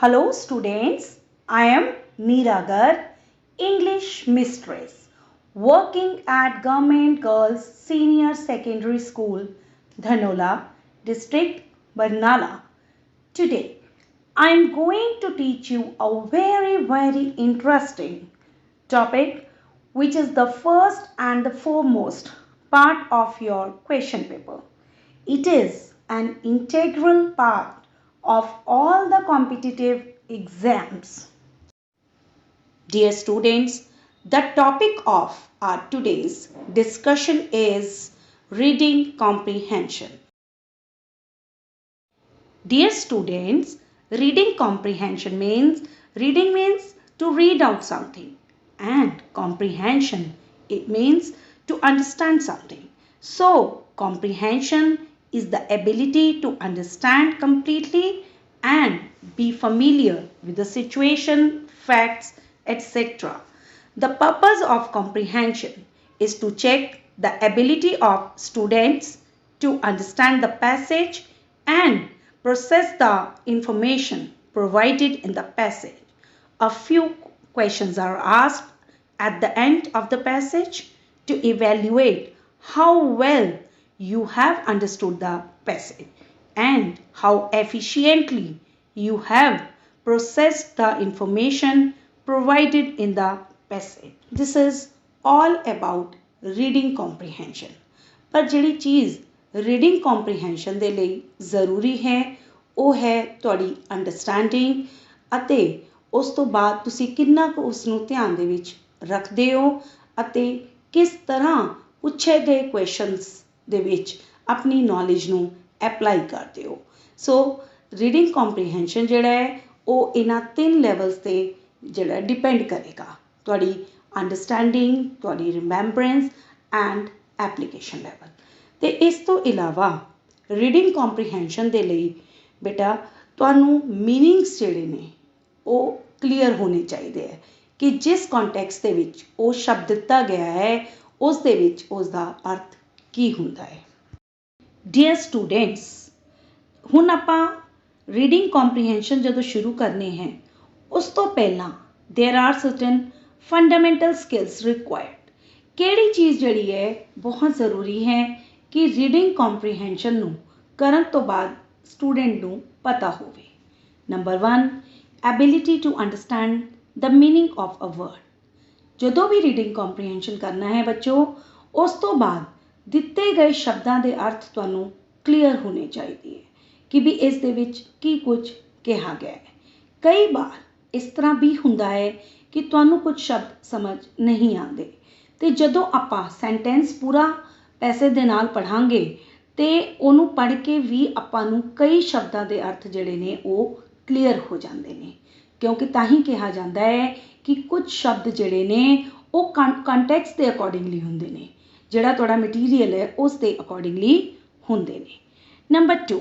Hello students, I am Neera Garg, English Mistress, working at Government Girls Senior Secondary School, Dhanola, District, Barnala. Today, I am going to teach you a very interesting topic which is the first and the foremost part of your question paper. It is an integral part of all the competitive exams. Dear students, the topic of our today's discussion is reading comprehension. Dear students, reading comprehension means to read out something, and comprehension it means to understand something. So comprehension is the ability to understand completely and be familiar with the situation, facts, etc. The purpose of comprehension is to check the ability of students to understand the passage and process the information provided in the passage. A few questions are asked at the end of the passage to evaluate how well you have understood the passage and how efficiently you have processed the information provided in the passage. This is all about reading comprehension. ਪਰ ਜਿਹੜੀ ਚੀਜ਼ reading comprehension ਦੇ ਲਈ ਜ਼ਰੂਰੀ ਹੈ ਉਹ ਹੈ ਤੁਹਾਡੀ ਅੰਡਰਸਟੈਂਡਿੰਗ ਅਤੇ ਉਸ ਤੋਂ ਬਾਅਦ ਤੁਸੀਂ ਕਿੰਨਾ ਕੁ ਉਸ ਨੂੰ ਧਿਆਨ ਦੇ ਵਿੱਚ ਰੱਖਦੇ ਹੋ ਅਤੇ ਕਿਸ ਤਰ੍ਹਾਂ ਪੁੱਛੇ ਗਏ ਕੁਐਸਚਨਸ ਦੇ ਵਿੱਚ ਆਪਣੀ ਨੌਲੇਜ ਨੂੰ ਅਪਲਾਈ ਕਰਦੇ ਹੋ। ਸੋ ਰੀਡਿੰਗ ਕੰਪਰੀਹੈਂਸ਼ਨ ਜਿਹੜਾ ਹੈ ਉਹ ਇਹਨਾਂ 3 ਲੈਵਲਸ ਤੇ ਜਿਹੜਾ ਡਿਪੈਂਡ ਕਰੇਗਾ, ਤੁਹਾਡੀ ਅੰਡਰਸਟੈਂਡਿੰਗ, ਤੁਹਾਡੀ ਰਿਮੈਂਬਰੈਂਸ ਐਂਡ ਐਪਲੀਕੇਸ਼ਨ ਲੈਵਲ। ਤੇ ਇਸ ਤੋਂ ਇਲਾਵਾ ਰੀਡਿੰਗ ਕੰਪਰੀਹੈਂਸ਼ਨ ਦੇ ਲਈ ਬੇਟਾ ਤੁਹਾਨੂੰ ਮੀਨਿੰਗਸ ਜਿਹੜੇ ਨੇ ਉਹ ਕਲੀਅਰ ਹੋਣੇ ਚਾਹੀਦੇ ਹੈ ਕਿ ਜਿਸ ਕੰਟੈਕਸਟ ਦੇ ਵਿੱਚ ਉਹ ਸ਼ਬਦ ਦਿੱਤਾ ਗਿਆ ਹੈ ਉਸ ਦੇ ਵਿੱਚ ਉਸ ਦਾ ਅਰਥ ਕੀ ਹੁੰਦਾ ਹੈ। ਡੀਅਰ ਸਟੂਡੈਂਟਸ, ਹੁਣ ਆਪਾਂ ਰੀਡਿੰਗ ਕੰਪਰੀਹੈਂਸ਼ਨ ਜਦੋਂ ਸ਼ੁਰੂ ਕਰਨੇ ਹੈ ਉਸ ਤੋਂ ਪਹਿਲਾਂ ਦੇਰ R certain fundamental skills required. ਕਿਹੜੀ ਚੀਜ਼ ਜਿਹੜੀ ਹੈ ਬਹੁਤ ਜ਼ਰੂਰੀ ਹੈ ਕਿ ਰੀਡਿੰਗ ਕੰਪਰੀਹੈਂਸ਼ਨ ਨੂੰ ਕਰਨ ਤੋਂ ਬਾਅਦ ਸਟੂਡੈਂਟ ਨੂੰ ਪਤਾ ਹੋਵੇ। Number 1, ability to understand the meaning of a word. ਜਦੋਂ ਵੀ ਰੀਡਿੰਗ ਕੰਪਰੀਹੈਂਸ਼ਨ ਕਰਨਾ ਹੈ ਬੱਚੋ, ਉਸ ਤੋਂ ਬਾਅਦ ਦਿੱਤੇ ਗਏ ਸ਼ਬਦਾਂ ਦੇ ਅਰਥ ਤੁਹਾਨੂੰ ਕਲੀਅਰ ਹੋਣੇ ਚਾਹੀਦੇ ਹੈ ਕਿ ਵੀ ਇਸ ਦੇ ਵਿੱਚ ਕੀ ਕੁਝ ਕਿਹਾ ਗਿਆ ਹੈ। ਕਈ ਵਾਰ ਇਸ ਤਰ੍ਹਾਂ ਵੀ ਹੁੰਦਾ ਹੈ ਕਿ ਤੁਹਾਨੂੰ ਕੁਝ ਸ਼ਬਦ ਸਮਝ ਨਹੀਂ ਆਉਂਦੇ ਤੇ ਜਦੋਂ ਆਪਾਂ ਸੈਂਟੈਂਸ ਪੂਰਾ ਪੈਸੇ ਦੇ ਨਾਲ ਪੜ੍ਹਾਂਗੇ ਤੇ ਉਹਨੂੰ ਪੜ੍ਹ ਕੇ ਵੀ ਆਪਾਂ ਨੂੰ ਕਈ ਸ਼ਬਦਾਂ ਦੇ ਅਰਥ ਜਿਹੜੇ ਨੇ ਉਹ ਕਲੀਅਰ ਹੋ ਜਾਂਦੇ ਨੇ, ਕਿਉਂਕਿ ਤਾਂ ਹੀ ਕਿਹਾ ਜਾਂਦਾ ਹੈ ਕਿ ਕੁਝ ਸ਼ਬਦ ਜਿਹੜੇ ਨੇ ਉਹ ਕੰਟੈਕਸਟ ਦੇ ਅਕੋਰਡਿੰਗਲੀ ਹੁੰਦੇ ਨੇ, ਜਿਹੜਾ ਤੁਹਾਡਾ ਮਟੀਰੀਅਲ ਹੈ ਉਸ ਦੇ ਅਕੋਰਡਿੰਗਲੀ ਹੁੰਦੇ ਨੇ। Number 2,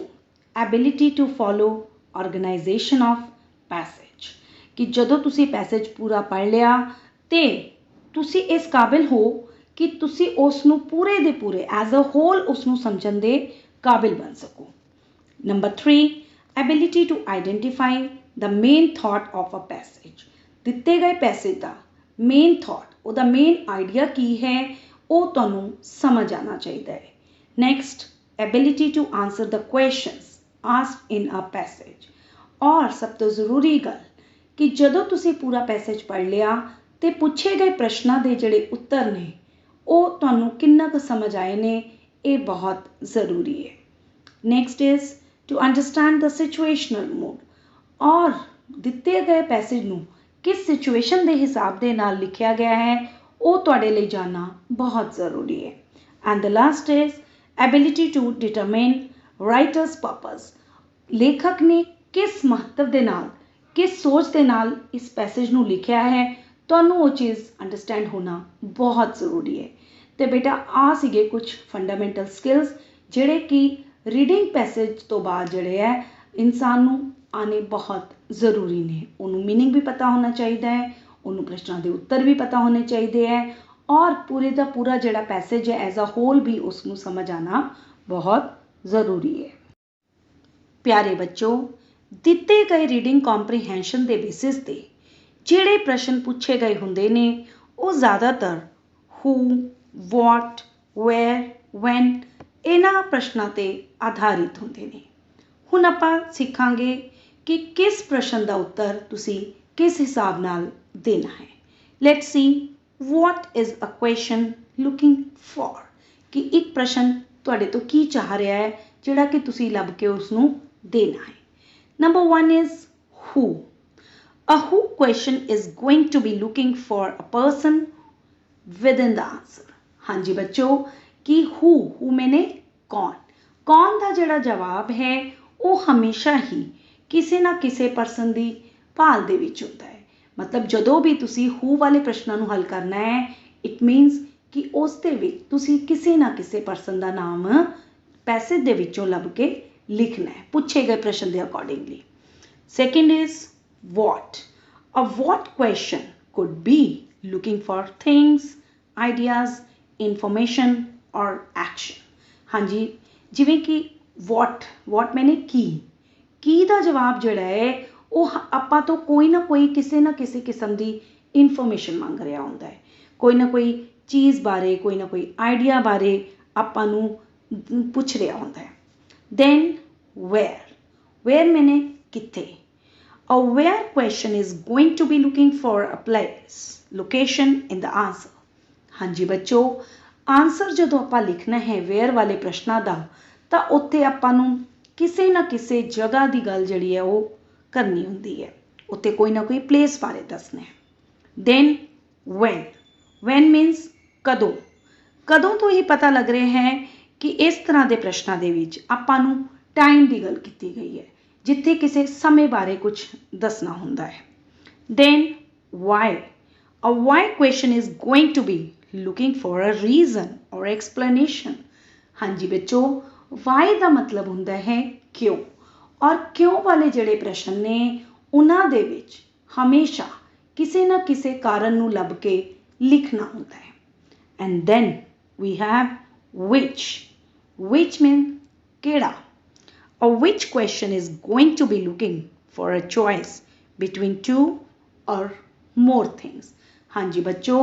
ability to follow organisation of passage, ਕਿ ਜਦੋਂ ਤੁਸੀਂ ਪੈਸੇਜ ਪੂਰਾ ਪੜ੍ਹ ਲਿਆ ਤੇ ਤੁਸੀਂ ਇਸ ਕਾਬਿਲ ਹੋ ਕਿ ਤੁਸੀਂ ਉਸ ਨੂੰ ਪੂਰੇ ਦੇ ਪੂਰੇ ਐਜ਼ ਅ ਹੋਲ ਉਸ ਨੂੰ ਸਮਝਣ ਦੇ ਕਾਬਿਲ ਬਣ ਸਕੋ। Number 3, ability to identify the main thought of a passage. ਦਿੱਤੇ ਗਏ ਪੈਸੇਜ ਦਾ ਮੇਨ ਥਾਟ, ਉਹਦਾ ਮੇਨ ਆਈਡੀਆ ਕੀ ਹੈ ਉਹ ਤੁਹਾਨੂੰ ਸਮਝ ਆਉਣਾ ਚਾਹੀਦਾ ਹੈ। Next, ability to answer the questions asked in a passage. ਔਰ ਸਭ ਤੋਂ ਜ਼ਰੂਰੀ ਗੱਲ ਕਿ ਜਦੋਂ ਤੁਸੀਂ ਪੂਰਾ ਪੈਸੇਜ ਪੜ੍ਹ ਲਿਆ ਤੇ ਪੁੱਛੇ ਗਏ ਪ੍ਰਸ਼ਨਾਂ ਦੇ ਜਿਹੜੇ ਉੱਤਰ ਨੇ ਉਹ ਤੁਹਾਨੂੰ ਕਿੰਨਾ ਕੁ ਸਮਝ ਆਏ ਨੇ, ਇਹ ਬਹੁਤ ਜ਼ਰੂਰੀ ਹੈ। Next is to understand the situational mood, ਔਰ ਦਿੱਤੇ ਗਏ ਪੈਸੇਜ ਨੂੰ ਕਿਸ ਸਿਚੁਏਸ਼ਨ ਦੇ ਹਿਸਾਬ ਦੇ ਨਾਲ ਲਿਖਿਆ ਗਿਆ ਹੈ ਉਹ ਤੁਹਾਡੇ ਲਈ ਜਾਣਨਾ ਬਹੁਤ ਜ਼ਰੂਰੀ ਹੈ। And the last is ability to determine writer's purpose. ਲੇਖਕ ਨੇ ਕਿਸ ਮਹੱਤਵ ਦੇ ਨਾਲ, ਕਿਸ ਸੋਚ ਦੇ ਨਾਲ ਇਸ ਪੈਸੇਜ ਨੂੰ ਲਿਖਿਆ ਹੈ, ਤੁਹਾਨੂੰ ਉਹ ਚੀਜ਼ ਅੰਡਰਸਟੈਂਡ ਹੋਣਾ ਬਹੁਤ ਜ਼ਰੂਰੀ ਹੈ। ਤੇ ਬੇਟਾ ਆ ਸੀਗੇ ਕੁਝ ਫੰਡਾਮੈਂਟਲ ਸਕਿੱਲਸ ਜਿਹੜੇ ਕਿ ਰੀਡਿੰਗ ਪੈਸੇਜ ਤੋਂ ਬਾਅਦ ਜਿਹੜੇ ਹੈ ਇਨਸਾਨ ਨੂੰ ਆਉਣੇ ਬਹੁਤ ਜ਼ਰੂਰੀ ਨੇ। ਉਹਨੂੰ ਮੀਨਿੰਗ ਵੀ ਪਤਾ ਹੋਣਾ ਚਾਹੀਦਾ ਹੈ, ਉਹਨੂੰ ਪ੍ਰਸ਼ਨਾਂ ਦੇ ਉੱਤਰ ਵੀ ਪਤਾ ਹੋਣੇ ਚਾਹੀਦੇ ਹੈ ਔਰ ਪੂਰੇ ਦਾ ਪੂਰਾ ਜਿਹੜਾ ਪੈਸੇਜ ਹੈ ਐਜ਼ ਅ ਹੋਲ ਵੀ ਉਸ ਨੂੰ ਸਮਝ ਆਉਣਾ ਬਹੁਤ ਜ਼ਰੂਰੀ ਹੈ। ਪਿਆਰੇ ਬੱਚੋ, ਦਿੱਤੇ ਗਏ ਰੀਡਿੰਗ ਕੰਪਰੀਹੈਂਸ਼ਨ ਦੇ ਬੇਸਿਸ ਤੇ ਜਿਹੜੇ ਪ੍ਰਸ਼ਨ ਪੁੱਛੇ ਗਏ ਹੁੰਦੇ ਨੇ ਉਹ ਜ਼ਿਆਦਾਤਰ ਹੂ, ਵਾਟ, ਵੇਅਰ, ਵੈਨ ਇਹਨਾਂ ਪ੍ਰਸ਼ਨਾਂ ਤੇ ਆਧਾਰਿਤ ਹੁੰਦੇ ਨੇ। ਹੁਣ ਆਪਾਂ ਸਿੱਖਾਂਗੇ ਕਿ ਕਿਸ ਪ੍ਰਸ਼ਨ ਦਾ ਉੱਤਰ ਤੁਸੀਂ ਕਿਸ ਹਿਸਾਬ ਨਾਲ ਦੇਣਾ ਹੈ। Let's see what is a question looking for, ਕਿ ਇੱਕ ਪ੍ਰਸ਼ਨ ਤੁਹਾਡੇ ਤੋਂ ਕੀ ਚਾਹ ਰਿਹਾ ਹੈ ਜਿਹੜਾ ਕਿ ਤੁਸੀਂ ਲੱਭ ਕੇ ਉਸ ਨੂੰ ਦੇਣਾ ਹੈ। Number 1 is who. A who question is going to be looking for a person within the answer. ਹਾਂਜੀ ਬੱਚੋ, ਕਿ who ਮੈਨੇ ਕੌਣ ਦਾ ਜਿਹੜਾ ਜਵਾਬ ਹੈ ਉਹ ਹਮੇਸ਼ਾ ਹੀ ਕਿਸੇ ਨਾ ਕਿਸੇ ਪਰਸਨ ਦੀ ਭਾਲ ਦੇ ਵਿੱਚ ਹੁੰਦਾ ਹੈ। ਮਤਲਬ ਜਦੋਂ ਵੀ ਤੁਸੀਂ ਹੂ ਵਾਲੇ ਪ੍ਰਸ਼ਨਾਂ ਨੂੰ ਹੱਲ ਕਰਨਾ ਹੈ, ਇਟ ਮੀਨਸ ਕਿ ਉਸ ਦੇ ਵਿੱਚ ਤੁਸੀਂ ਕਿਸੇ ਨਾ ਕਿਸੇ ਪਰਸਨ ਦਾ ਨਾਮ ਪੈਸੇਜ ਦੇ ਵਿੱਚੋਂ ਲੱਭ ਕੇ ਲਿਖਣਾ ਹੈ ਪੁੱਛੇ ਗਏ ਪ੍ਰਸ਼ਨ ਦੇ accordingly. Second is what. A what question could be looking for things, ideas, information or action. ਹਾਂਜੀ, ਜਿਵੇਂ ਕਿ what ਮੈਨੇ ਕੀ ਦਾ ਜਵਾਬ ਜਿਹੜਾ ਹੈ ਉਹ ਆਪਾਂ ਤੋਂ ਕੋਈ ਨਾ ਕੋਈ ਕਿਸੇ ਨਾ ਕਿਸੇ ਕਿਸਮ ਦੀ ਇਨਫੋਰਮੇਸ਼ਨ ਮੰਗ ਰਿਹਾ ਹੁੰਦਾ ਹੈ, ਕੋਈ ਨਾ ਕੋਈ ਚੀਜ਼ ਬਾਰੇ, ਕੋਈ ਨਾ ਕੋਈ ਆਈਡੀਆ ਬਾਰੇ ਆਪਾਂ ਨੂੰ ਪੁੱਛ ਰਿਹਾ ਹੁੰਦਾ ਹੈ। ਦੈਨ ਵੇਅਰ ਮੈਨੇ ਕਿੱਥੇ। A where question is going to be looking for a place, location in the answer. ਹਾਂਜੀ ਬੱਚੋ, ਆਨਸਰ ਜਦੋਂ ਆਪਾਂ ਲਿਖਣਾ ਹੈ ਵੇਅਰ ਵਾਲੇ ਪ੍ਰਸ਼ਨਾਂ ਦਾ ਤਾਂ ਉੱਥੇ ਆਪਾਂ ਨੂੰ ਕਿਸੇ ਨਾ ਕਿਸੇ ਜਗ੍ਹਾ ਦੀ ਗੱਲ ਜਿਹੜੀ ਹੈ ਉਹ ਕਰਨੀ ਹੁੰਦੀ ਹੈ, ਉੱਥੇ ਕੋਈ ਨਾ ਕੋਈ ਪਲੇਸ ਬਾਰੇ ਦੱਸਣਾ ਹੈ। ਦੈਨ ਵੈਨ ਮੀਨਸ ਕਦੋਂ ਤੋਂ ਹੀ ਪਤਾ ਲੱਗ ਰਿਹਾ ਹੈ ਕਿ ਇਸ ਤਰ੍ਹਾਂ ਦੇ ਪ੍ਰਸ਼ਨਾਂ ਦੇ ਵਿੱਚ ਆਪਾਂ ਨੂੰ ਟਾਈਮ ਦੀ ਗੱਲ ਕੀਤੀ ਗਈ ਹੈ, ਜਿੱਥੇ ਕਿਸੇ ਸਮੇਂ ਬਾਰੇ ਕੁਝ ਦੱਸਣਾ ਹੁੰਦਾ ਹੈ। Then why. A why question is going to be looking for a reason or explanation. ਹਾਂਜੀ ਬੱਚੋ, ਵਾਈ ਦਾ ਮਤਲਬ ਹੁੰਦਾ ਹੈ ਕਿਉਂ, ਔਰ ਕਿਉਂ ਵਾਲੇ ਜਿਹੜੇ ਪ੍ਰਸ਼ਨ ਨੇ ਉਹਨਾਂ ਦੇ ਵਿੱਚ ਹਮੇਸ਼ਾ ਕਿਸੇ ਨਾ ਕਿਸੇ ਕਾਰਨ ਨੂੰ ਲੱਭ ਕੇ ਲਿਖਣਾ ਹੁੰਦਾ ਹੈ। And then we have which mean ਕਿਹੜਾ। A which question is going to be looking for a choice between two or more things. ਹਾਂਜੀ ਬੱਚੋ,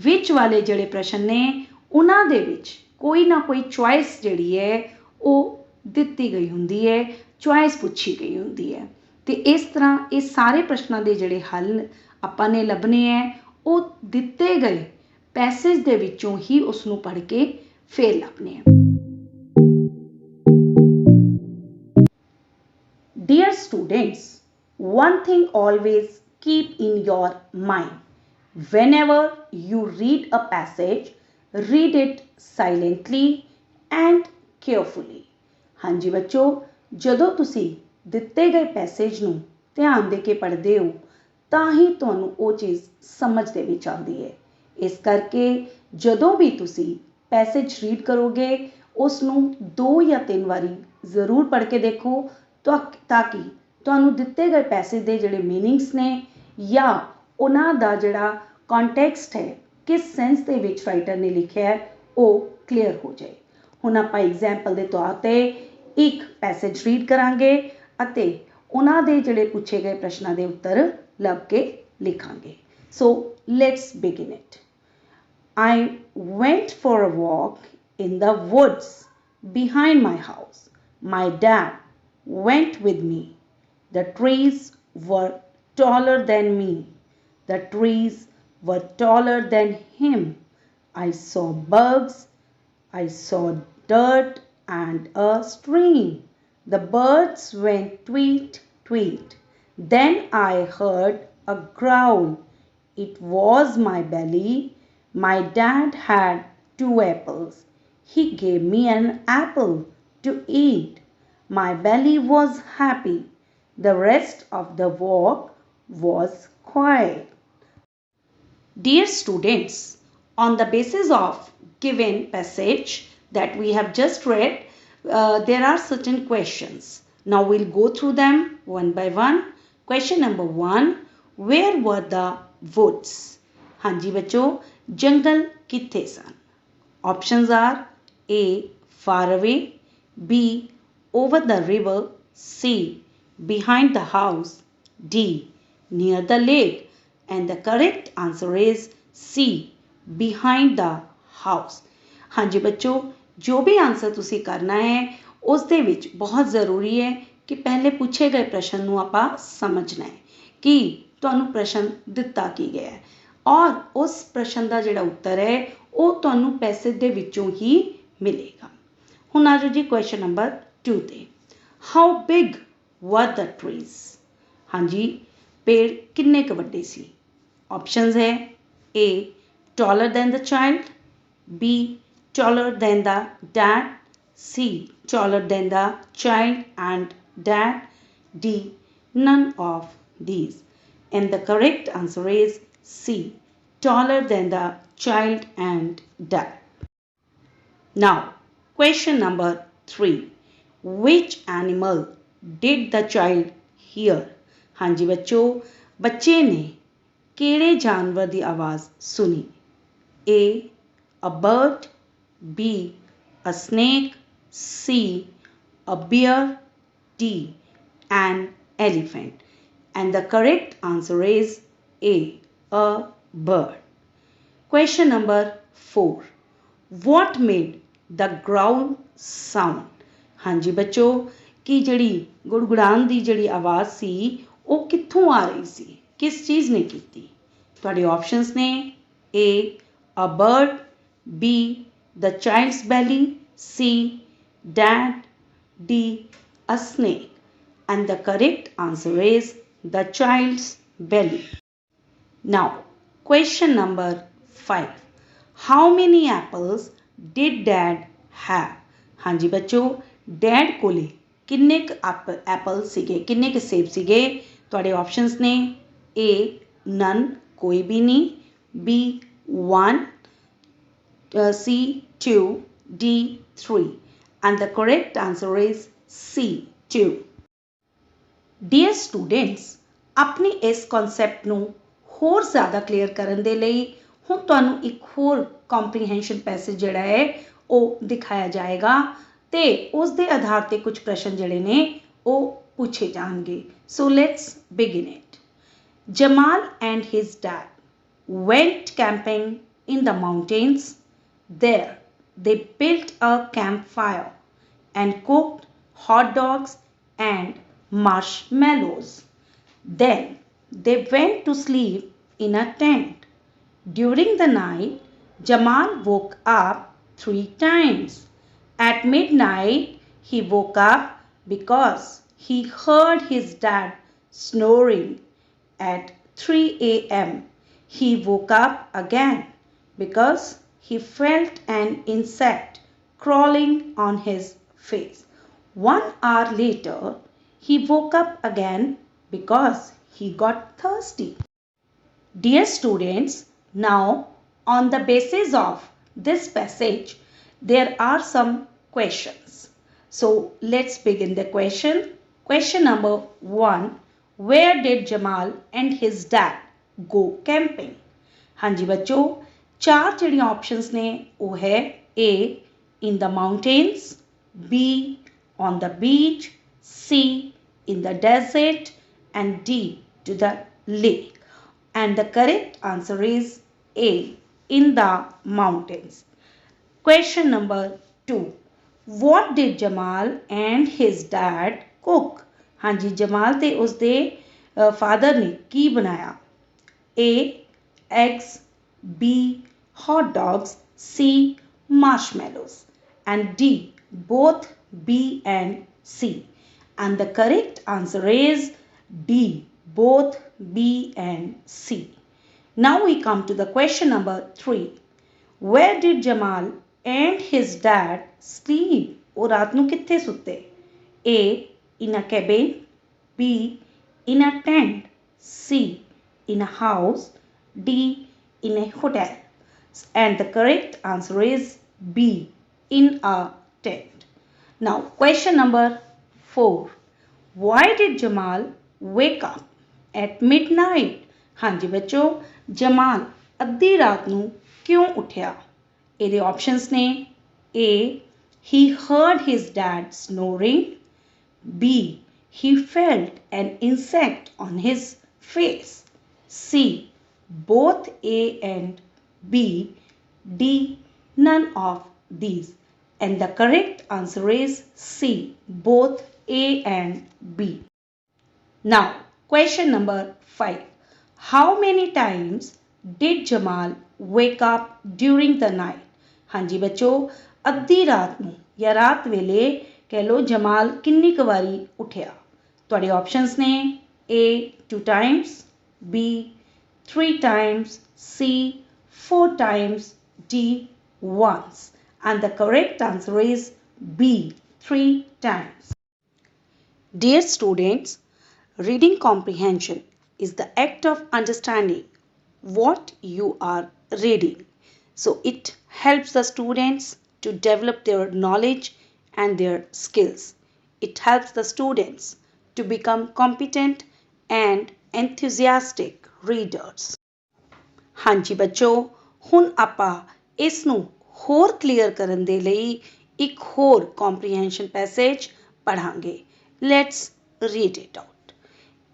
which ਵਾਲੇ ਜਿਹੜੇ ਪ੍ਰਸ਼ਨ ਨੇ ਉਹਨਾਂ ਦੇ ਵਿੱਚ ਕੋਈ ਨਾ ਕੋਈ ਚੁਆਇਸ ਜਿਹੜੀ ਹੈ ਉਹ ਦਿੱਤੀ ਗਈ ਹੁੰਦੀ ਹੈ, ਚੁਆਇਸ ਪੁੱਛੀ ਗਈ ਹੁੰਦੀ ਹੈ। ਤੇ ਇਸ ਤਰ੍ਹਾਂ ਇਹ ਸਾਰੇ ਪ੍ਰਸ਼ਨਾਂ ਦੇ ਜਿਹੜੇ ਹੱਲ ਆਪਾਂ ਨੇ ਲੱਭਣੇ ਹੈ ਉਹ ਦਿੱਤੇ ਗਏ ਪੈਸੇਜ ਦੇ ਵਿੱਚੋਂ ਹੀ ਉਸ ਨੂੰ ਪੜ੍ਹ ਕੇ ਫੇਰ ਲੱਭਣੇ ਹੈ। Dear students, one thing always keep in your mind. Whenever you read a passage, read it silently and carefully. ਹਾਂਜੀ ਬੱਚੋ, ਜਦੋਂ ਤੁਸੀਂ ਦਿੱਤੇ ਗਏ ਪੈਸੇਜ ਨੂੰ ਧਿਆਨ ਦੇ ਕੇ ਪੜ੍ਹਦੇ ਹੋ ਤਾਂ ਹੀ ਤੁਹਾਨੂੰ ਉਹ ਚੀਜ਼ ਸਮਝ ਦੇ ਵਿੱਚ ਆਉਂਦੀ ਹੈ। ਇਸ ਕਰਕੇ ਜਦੋਂ ਵੀ ਤੁਸੀਂ ਪੈਸੇਜ ਰੀਡ ਕਰੋਗੇ ਉਸ ਨੂੰ 2 ਜਾਂ 3 ਵਾਰੀ ਜ਼ਰੂਰ ਪੜ੍ਹ ਕੇ ਦੇਖੋ ਤਾਂ ਕਿ ਤੁਹਾਨੂੰ ਦਿੱਤੇ ਗਏ ਪੈਸੇਜ ਦੇ ਜਿਹੜੇ ਮੀਨਿੰਗਸ ਨੇ ਜਾਂ ਉਹਨਾਂ ਦਾ ਜਿਹੜਾ ਕੰਟੈਕਸਟ ਹੈ, ਕਿਸ ਸੈਂਸ ਦੇ ਵਿੱਚ ਰਾਈਟਰ ਨੇ ਲਿਖਿਆ ਹੈ, ਉਹ ਕਲੀਅਰ ਹੋ ਜਾਏ। ਹੁਣ ਆਪਾਂ ਐਗਜ਼ਾਮਪਲ ਦੇ ਤੌਰ ਤੇ ਇੱਕ ਪੈਸੇਜ ਰੀਡ ਕਰਾਂਗੇ ਅਤੇ ਉਹਨਾਂ ਦੇ ਜਿਹੜੇ ਪੁੱਛੇ ਗਏ ਪ੍ਰਸ਼ਨਾਂ ਦੇ ਉੱਤਰ ਲੱਭ ਕੇ ਲਿਖਾਂਗੇ। So let's begin it. I went for a walk in the woods behind my house. My dad went with me. The trees were taller than me. The trees were taller than him. I saw bugs. I saw dirt and a stream. The birds went tweet, tweet. Then I heard a growl. It was my belly. My dad had 2 apples. He gave me an apple to eat. My belly was happy. The rest of the walk was quiet. Dear students, on the basis of given passage that we have just read, there are certain questions. Now we'll go through them one by one. Question number 1, where were the woods? ਹਾਂਜੀ ਬੱਚੋ, ਜੰਗਲ ਕਿੱਥੇ ਸਨ? Options are A, far away, B, over the river, C, behind the house, D, near the lake, and the correct answer is C, behind the house. हाँ जी बच्चों, जो भी answer तुसी करना है उस दे विच बहुत ज़रूरी है कि पहले पूछे गए प्रश्न नूं आपां समझना है कि तुहानूं प्रश्न दिता की गया है और उस प्रश्न का जिहड़ा उत्तर है वो तुहानूं पैसे दे विचों ही मिलेगा। हुण आ जाओ जी क्वेश्चन नंबर 2 ते। How big were the trees? हाँ जी, पेड़ किन्ने क वड्डे सी? ऑप्शंस है ए taller than the child, B taller than the dad, C taller than the child and dad, D none of these. And the correct answer is C, taller than the child and dad. Now, question number 3. Which animal did the child hear? हाँ जी बच्चों, बच्चे ने केड़े जानवर की आवाज़ सुनी? A a bird, B a snake, C a bear, D an elephant. And the correct answer is A bird. Question number 4. What made the growl sound? हाँ जी बच्चों, कि जड़ी गुड़गुड़ान दी जड़ी आवाज़ सी वो कित्थों आ रही सी, किस चीज़ ने कीती? तुहाडे ऑप्शंस ने A a bird, B the child's belly, C dad, D a snake. And the correct answer is the child's belly. Now, question number 5. How many apples did dad have? हाँ जी बच्चों, डैड कोले किन्ने क Apple सीगे, किन्ने क सेब सीगे? तुहाडे ऑप्शंस ने A none, कोई भी नहीं, B 1, C 2, D 3. And the correct answer is C 2. Dear students, अपनी इस कॉन्सैप्ट ਨੂੰ ਹੋਰ ਜ਼ਿਆਦਾ ਕਲੀਅਰ ਕਰਨ ਦੇ ਲਈ ਹੁਣ ਤੁਹਾਨੂੰ ਇੱਕ ਹੋਰ ਕੰਪਰੀਹੈਂਸ਼ਨ ਪੈਸੇਜ ਜਿਹੜਾ ਹੈ ਉਹ ਦਿਖਾਇਆ ਜਾਏਗਾ ਤੇ ਉਸ ਦੇ ਆਧਾਰ ਤੇ ਕੁਝ ਪ੍ਰਸ਼ਨ ਜਿਹੜੇ ਨੇ ਉਹ ਪੁੱਛੇ ਜਾਣਗੇ। So let's begin it. Jamal and his dad went camping in the mountains. There they built a campfire and cooked hot dogs and marshmallows. Then they went to sleep in a tent. During the night, Jamal woke up 3 times. At midnight, he woke up because he heard his dad snoring. At 3 a.m., he woke up again because he felt an insect crawling on his face. 1 hour later, he woke up again because he got thirsty. Dear students, now on the basis of this passage, there are some questions. So let's begin the question. Question number 1. Where did Jamal and his dad go camping? हाँ जी बच्चों, 4 जड़ियाँ options ने वो है A in the mountains, B on the beach, C in the desert and D to the lake. And the correct answer is A in the mountains. Question number 2. What did Jamal and his dad cook? हाँ जी, जमाल ते उसदे father ने की बनाया? A eggs, B hot dogs, C marshmallows and D both B and C. And the correct answer is D both B and C. Now we come to the question number 3. Where did Jamal and his dad sleep? वो रात नू कित्थे सुत्ते? A in a cabin, B in a tent, C in a house, D in a hotel. And the correct answer is B in a tent. Now question number 4. Why did Jamal wake up at midnight? हाँ जी बच्चों, जमाल अद्धी रात नू क्यों उठ्या? ਇਹਦੇ options ने A he heard his dad snoring, B he felt an insect on his face. C. Both A and B. D. None of these. And the correct answer is C. Both A and B. Now, question number 5. How many times did Jamal wake up during the night? ਹਾਂਜੀ ਬੱਚੋ, ਅੱਧੀ ਰਾਤ ਨੂੰ ਜਾਂ ਰਾਤ ਵੇਲੇ ਕਹਿ ਲੋ ਜਮਾਲ ਕਿੰਨੀ ਕੁ ਵਾਰੀ ਉੱਠਿਆ? ਤੁਹਾਡੇ ਆਪਸ਼ਨਸ ਨੇ A 2 times, B 3 times, C 4 times, D once. And the correct answer is B 3 times. Dear students, reading comprehension is the act of understanding what you are reading. So it helps the students to develop their knowledge and their skills. It helps the students to become competent and enthusiastic readers. ਹਾਂਜੀ ਬੱਚੋ, ਹੁਣ ਆਪਾਂ ਇਸ ਨੂੰ ਹੋਰ clear ਕਰਨ ਦੇ ਲਈ ਇੱਕ ਹੋਰ comprehension passage ਪੜ੍ਹਾਂਗੇ. Let's read it out.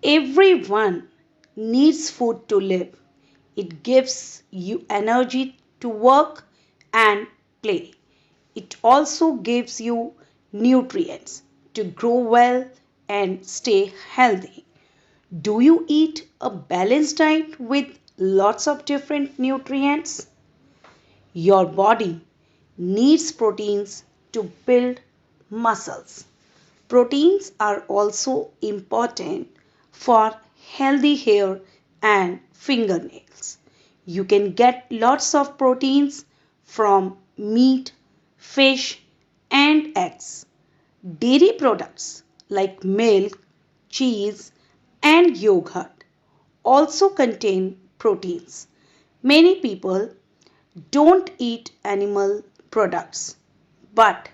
Everyone needs food to live. It gives you energy to work and play. It also gives you nutrients to grow well and stay healthy. Do you eat a balanced diet with lots of different nutrients? Your body needs proteins to build muscles. Proteins are also important for healthy hair and fingernails. You can get lots of proteins from meat, fish, and eggs. Dairy products like milk, cheese, and yogurt also contain proteins. Many people don't eat animal products, but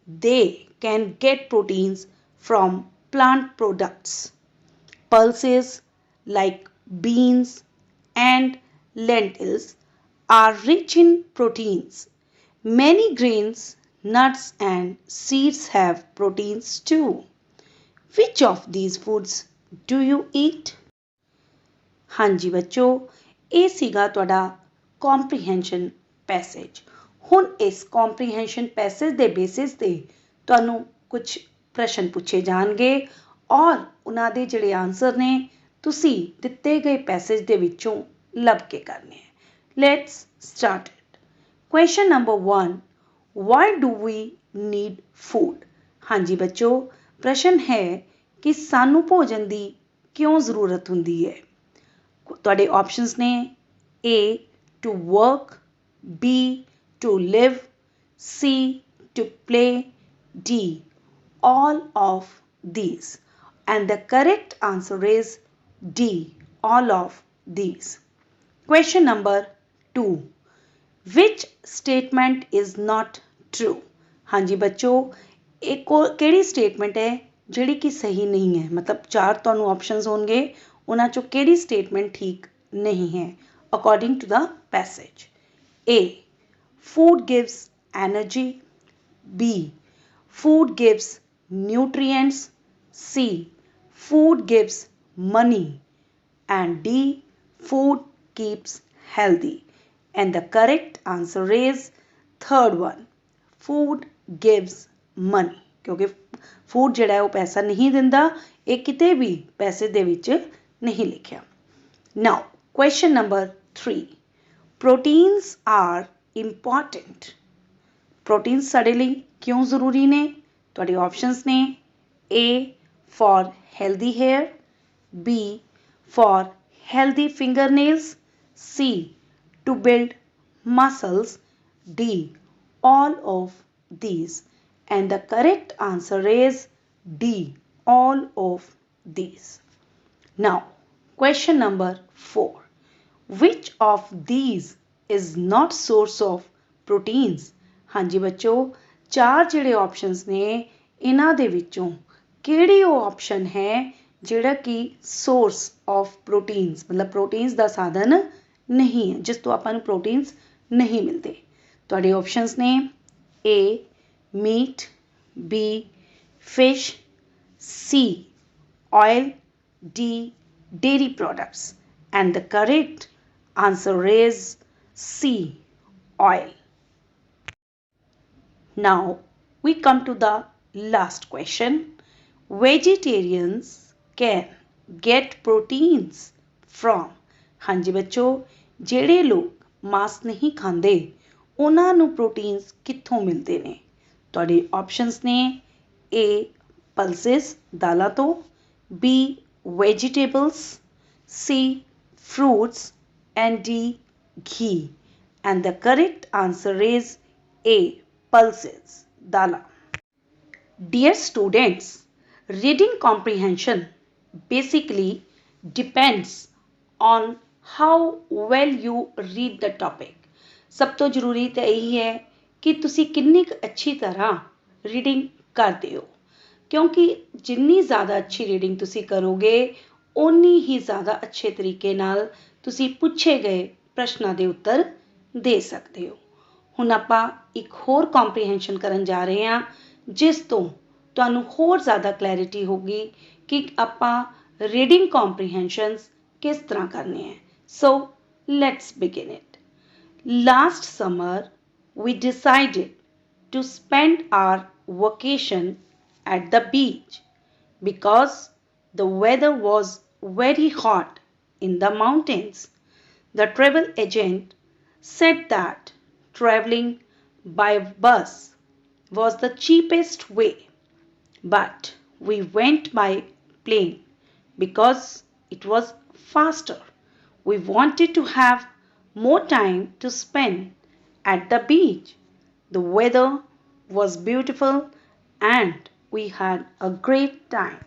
they can get proteins from plant products. Pulses like beans and lentils are rich in proteins. Many grains, nuts, and seeds have proteins too. Which of these foods do you eat? ਹਾਂਜੀ ਬੱਚੋ, ਇਹ ਸੀਗਾ ਤੁਹਾਡਾ comprehension passage. ਹੁਣ ਇਸ comprehension passage ਦੇ basis ਤੇ ਤੁਹਾਨੂੰ ਕੁਝ ਪ੍ਰਸ਼ਨ ਪੁੱਛੇ ਜਾਣਗੇ ਔਰ ਉਹਨਾਂ ਦੇ ਜਿਹੜੇ ਆਨਸਰ ਨੇ ਤੁਸੀਂ ਦਿੱਤੇ ਗਏ ਪੈਸੇਜ ਦੇ ਵਿੱਚੋਂ ਲੱਭ ਕੇ ਕਰਨੇ ਹੈ. Let's start it. Question number 1. Why do we need food? ਹਾਂਜੀ ਬੱਚੋ, ਪ੍ਰਸ਼ਨ ਹੈ ਕਿ ਸਾਨੂੰ ਭੋਜਨ ਦੀ ਕਿਉਂ ਜ਼ਰੂਰਤ ਹੁੰਦੀ ਹੈ? ਤੁਹਾਡੇ ਆਪਸ਼ਨਸ ਨੇ A to work, B to live, C to play, D all of these. And the correct answer is D all of these. Question number 2. Which statement is not true? ਹਾਂਜੀ ਬੱਚੋ, ਇਹ ਕਿਹੜੀ ਸਟੇਟਮੈਂਟ ਹੈ ਜਿਹੜੀ ਕਿ ਸਹੀ ਨਹੀਂ ਹੈ? ਮਤਲਬ 4 ਤੁਹਾਨੂੰ ਆਪਸ਼ਨਸ ਹੋਣਗੇ, ਉਹਨਾਂ ਚੋਂ ਕਿਹੜੀ ਸਟੇਟਮੈਂਟ ਠੀਕ ਨਹੀਂ ਹੈ according to the passage? A. Food gives energy. B. Food gives nutrients. C. Food gives money. And D. Food keeps healthy. And the correct answer is third one. Food gives money. ਕਿਉਂਕਿ food ਜਿਹੜਾ ਹੈ ਉਹ ਪੈਸਾ ਨਹੀਂ ਦਿੰਦਾ, ਇਹ ਕਿਤੇ ਵੀ ਪੈਸੇ ਦੇ ਵਿੱਚ ਨਹੀਂ ਲਿਖਿਆ. Now, question number 3. Proteins are important. Proteins ਸਾਡੇ ਲਈ ਕਿਉਂ ਜ਼ਰੂਰੀ ਨੇ? ਤੁਹਾਡੇ ਆਪਸ਼ਨਸ ਨੇ A for healthy hair, B for healthy fingernails, C to build muscles, D all of these. And the correct answer is D all of these. Now, question number 4. Which of these is not source of proteins? ਹਾਂਜੀ ਬੱਚੋ, 4 ਜਿਹੜੇ options ਨੇ ਇਹਨਾਂ ਦੇ ਵਿੱਚੋਂ ਕਿਹੜੀ ਉਹ option ਹੈ ਜਿਹੜਾ ਕਿ ਸੋਰਸ ਆਫ ਪ੍ਰੋਟੀਨਸ ਮਤਲਬ ਪ੍ਰੋਟੀਨਸ ਦਾ ਸਾਧਨ ਨਹੀਂ ਹੈ, ਜਿਸ ਤੋਂ ਆਪਾਂ ਨੂੰ ਪ੍ਰੋਟੀਨਸ ਨਹੀਂ ਮਿਲਦੇ? ਤੁਹਾਡੇ ਆਪਸ਼ਨਸ ਨੇ A meat, B fish, C oil, D, dairy products. And the correct answer is C, oil. Now we come to the last question. Vegetarians can get proteins from। ਹਾਂਜੀ ਬੱਚੋ, ਜਿਹੜੇ ਲੋਕ ਮਾंस ਨਹੀਂ ਖਾਂਦੇ ਉਹਨਾਂ ਨੂੰ ਪ੍ਰੋਟੀਨਸ ਕਿੱਥੋਂ ਮਿਲਦੇ ਨੇ? ਤੁਹਾਡੇ ਆਪਸ਼ਨਸ ਨੇ A, ਪਲਸਿਸ ਦਾਲਾਂ ਤੋਂ, B, vegetables, C, fruits, and D, ghee. And the correct answer is A, pulses dala. Dear students, reading comprehension basically depends on how well you read the topic. ਸਭ ਤੋਂ ਜ਼ਰੂਰੀ ਤਾਂ ਇਹੀ ਹੈ ਕਿ ਤੁਸੀਂ ਕਿੰਨੀ ਕੁ ਅੱਛੀ ਤਰ੍ਹਾਂ ਰੀਡਿੰਗ ਕਰਦੇ ਹੋ, ਕਿਉਂਕਿ ਜਿੰਨੀ ਜ਼ਿਆਦਾ ਅੱਛੀ ਰੀਡਿੰਗ ਤੁਸੀਂ ਕਰੋਗੇ ਓਨੀ ਹੀ ਜ਼ਿਆਦਾ ਅੱਛੇ ਤਰੀਕੇ ਨਾਲ ਤੁਸੀਂ ਪੁੱਛੇ ਗਏ ਪ੍ਰਸ਼ਨਾਂ ਦੇ ਉੱਤਰ ਦੇ ਸਕਦੇ ਹੋ। ਹੁਣ ਆਪਾਂ ਇੱਕ ਹੋਰ ਕੰਪਰੀਹੈਂਸ਼ਨ ਕਰਨ ਜਾ ਰਹੇ ਹਾਂ ਜਿਸ ਤੋਂ ਤੁਹਾਨੂੰ ਹੋਰ ਜ਼ਿਆਦਾ ਕਲੈਰਿਟੀ ਹੋਗੀ ਕਿ ਆਪਾਂ ਰੀਡਿੰਗ ਕੰਪਰੀਹੈਂਸ਼ਨਸ ਕਿਸ ਤਰ੍ਹਾਂ ਕਰਨੇ ਹੈ। So let's begin it. Last summer we decided to spend our vacation at the beach because the weather was very hot in the mountains. The travel agent said that traveling by bus was the cheapest way, but we went by plane because it was faster. We wanted to have more time to spend at the beach. The weather was beautiful and we had a great time.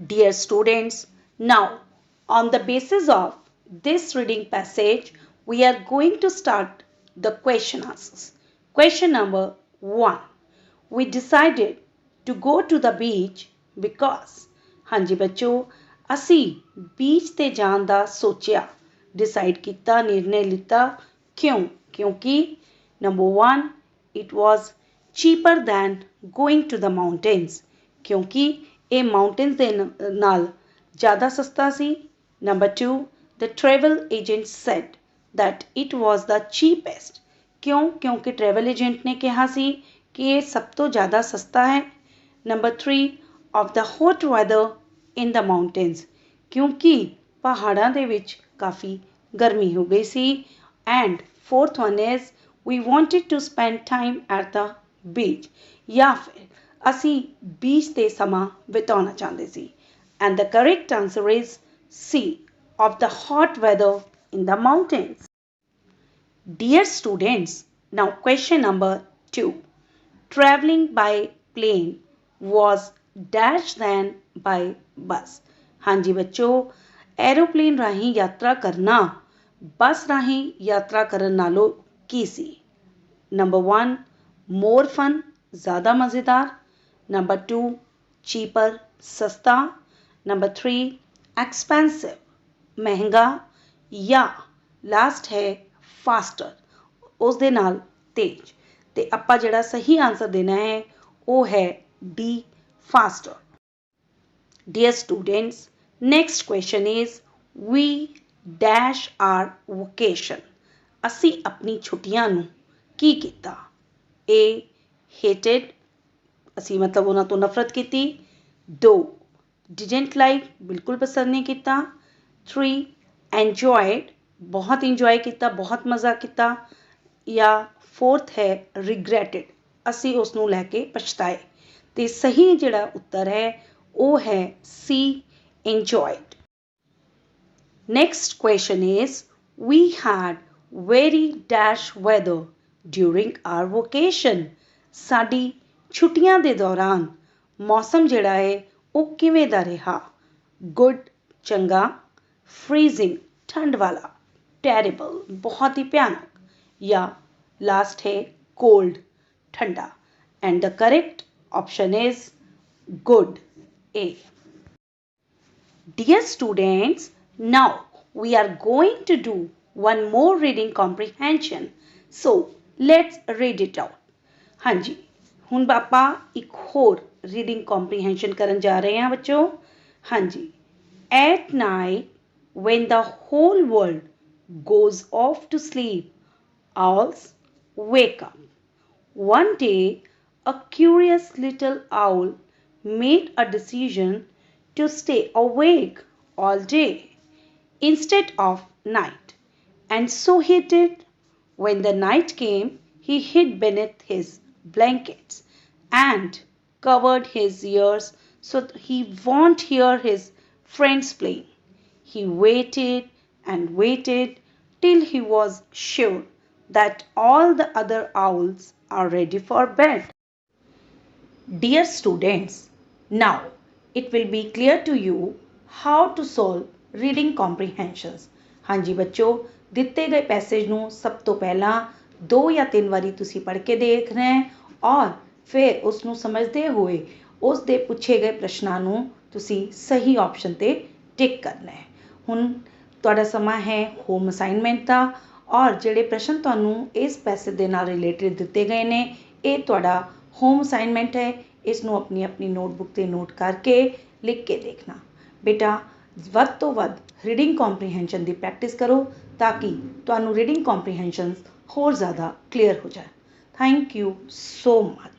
Dear students, now on the basis of this reading passage, we are going to start the question answers. Question number 1. We decided to go to the beach because ਹਾਂਜੀ ਬੱਚੋ, ਅਸੀਂ beach ਤੇ ਜਾਣ ਦਾ ਸੋਚਿਆ, decide ਕੀਤਾ, ਨਿਰਣੇ ਲਿੱਤਾ। ਕਿਉਂ? ਕਿਉਂਕਿ number 1, it was cheaper than going to the mountains, ਕਿਉਂਕਿ ਇਹ ਮਾਊਂਟੇਨਸ ਦੇ ਨਾਲ ਜ਼ਿਆਦਾ ਸਸਤਾ ਸੀ। Number 2, the travel agent said that it was the cheapest, ਕਿਉਂ? ਕਿਉਂਕਿ ਟਰੈਵਲ ਏਜੰਟ ਨੇ ਕਿਹਾ ਸੀ ਕਿ ਇਹ ਸਭ ਤੋਂ ਜ਼ਿਆਦਾ ਸਸਤਾ ਹੈ। Number 3, of the hot weather in the mountains, ਕਿਉਂਕਿ ਪਹਾੜਾਂ ਦੇ ਵਿੱਚ ਕਾਫੀ ਗਰਮੀ ਹੋ ਗਈ ਸੀ। And fourth one is we wanted to spend time at the beach, ਜਾਂ ਫਿਰ ਅਸੀਂ ਬੀਚ ਤੇ ਸਮਾਂ ਬਿਤਾਉਣਾ ਚਾਹੁੰਦੇ ਸੀ। And the correct answer is C, of the hot weather in the mountains. Dear students, now question number 2. Traveling by plane was dash than by bus. ਹਾਂਜੀ ਬੱਚੋ, ਐਰੋਪਲੇਨ ਰਾਹੀਂ ਯਾਤਰਾ ਕਰਨਾ ਬੱਸ ਰਾਹੀਂ ਯਾਤਰਾ ਕਰਨ ਨਾਲੋਂ ਕੀ ਸੀ? ਨੰਬਰ 1, more fun, ਜ਼ਿਆਦਾ ਮਜ਼ੇਦਾਰ। ਨੰਬਰ 2, cheaper, ਸਸਤਾ। ਨੰਬਰ 3, expensive, ਮਹਿੰਗਾ। ਜਾਂ ਲਾਸਟ ਹੈ faster, ਉਸ ਦੇ ਨਾਲ ਤੇਜ਼। ਤੇ ਆਪਾਂ ਜਿਹੜਾ ਸਹੀ ਆਨਸਰ ਦੇਣਾ ਹੈ ਉਹ ਹੈ D, faster. Dear students, next question is we dash our vacation. ਅਸੀਂ ਆਪਣੀ ਛੁੱਟੀਆਂ ਨੂੰ ਕੀ ਕੀਤਾ? A, hated, ਅਸੀਂ ਮਤਲਬ ਉਹਨਾਂ ਤੋਂ ਨਫ਼ਰਤ ਕੀਤੀ। 2, didn't like, ਬਿਲਕੁਲ ਪਸੰਦ ਨਹੀਂ ਕੀਤਾ। 3, enjoyed, ਬਹੁਤ ਇੰਜੋਏ ਕੀਤਾ, ਬਹੁਤ ਮਜ਼ਾ ਕੀਤਾ। ਜਾਂ 4th ਹੈ regretted, ਅਸੀਂ ਉਸ ਨੂੰ ਲੈ ਕੇ ਪਛਤਾਏ। ਤੇ ਸਹੀ ਜਿਹੜਾ ਉੱਤਰ ਹੈ ਉਹ ਹੈ C, enjoyed. Next question is we had very dash weather during our vacation. ਸਾਡੀ ਛੁੱਟੀਆਂ ਦੇ ਦੌਰਾਨ ਮੌਸਮ ਜਿਹੜਾ ਹੈ ਉਹ ਕਿਵੇਂ ਦਾ ਰਿਹਾ? ਗੁੱਡ, ਚੰਗਾ। ਫਰੀਜ਼ਿੰਗ, ਠੰਡ ਵਾਲਾ। ਟੈਰੀਬਲ, ਬਹੁਤ ਹੀ ਭਿਆਨਕ। ਜਾਂ ਲਾਸਟ ਹੈ ਕੋਲਡ, ਠੰਡਾ। And the correct option is good, A. Dear students, now we are going to do one more reading comprehension. So let's read it out. ਹਾਂਜੀ, ਹੁਣ ਆਪਾਂ ਇੱਕ ਹੋਰ ਰੀਡਿੰਗ ਕੰਪਰੀਹੈਂਸ਼ਨ ਕਰਨ ਜਾ ਰਹੇ ਹਾਂ ਬੱਚੋ। हाँ जी. At night, when the whole world goes off to sleep, owls wake up. One day, a curious little owl made a decision to stay awake all day instead of night. And so he did. When the night came, he hid beneath his blankets and covered his ears so he won't hear his friends playing. He waited and waited till he was sure that all the other owls are ready for bed. Dear students, now it will be clear to you how to solve reading comprehensions. हाँ जी बच्चों, ਦਿੱਤੇ ਗਏ passage ਨੂੰ ਸਭ ਤੋਂ ਪਹਿਲਾਂ 2 ਜਾਂ 3 ਵਾਰੀ ਤੁਸੀਂ ਪੜ੍ਹ ਕੇ ਦੇਖਣਾ ਹੈ ਔਰ ਫਿਰ ਉਸ ਨੂੰ ਸਮਝਦੇ ਹੋਏ ਉਸ ਦੇ ਪੁੱਛੇ ਗਏ ਪ੍ਰਸ਼ਨਾਂ ਨੂੰ ਤੁਸੀਂ ਸਹੀ ਆਪਸ਼ਨ ਤੇ ਟਿਕ ਕਰਨਾ ਹੈ। ਹੁਣ ਤੁਹਾਡਾ ਸਮਾਂ ਹੈ ਹੋਮ ਅਸਾਈਨਮੈਂਟ ਦਾ ਔਰ ਜਿਹੜੇ ਪ੍ਰਸ਼ਨ ਤੁਹਾਨੂੰ ਇਸ ਪੈਸੇਜ ਦੇ ਨਾਲ ਰਿਲੇਟਡ ਦਿੱਤੇ ਗਏ ਨੇ ਇਹ ਤੁਹਾਡਾ ਹੋਮ ਅਸਾਈਨਮੈਂਟ ਹੈ। ਇਸ ਨੂੰ ਆਪਣੀ ਆਪਣੀ ਨੋਟਬੁੱਕ ਤੇ ਨੋਟ ਕਰਕੇ ਲਿਖ ਕੇ ਦੇਖਣਾ। ਬੇਟਾ ਵੱਧ ਤੋਂ ਵੱਧ ਰੀਡਿੰਗ ਕੰਪਰੀਹੈਂਸ਼ਨ ਦੀ ਪ੍ਰੈਕਟਿਸ ਕਰੋ ਤਾਂ ਕਿ ਤੁਹਾਨੂੰ ਰੀਡਿੰਗ ਕੰਪਰੀਹੈਂਸ਼ਨਸ ਹੋਰ ਜ਼ਿਆਦਾ ਕਲੀਅਰ ਹੋ ਜਾਣ। Thank you so much.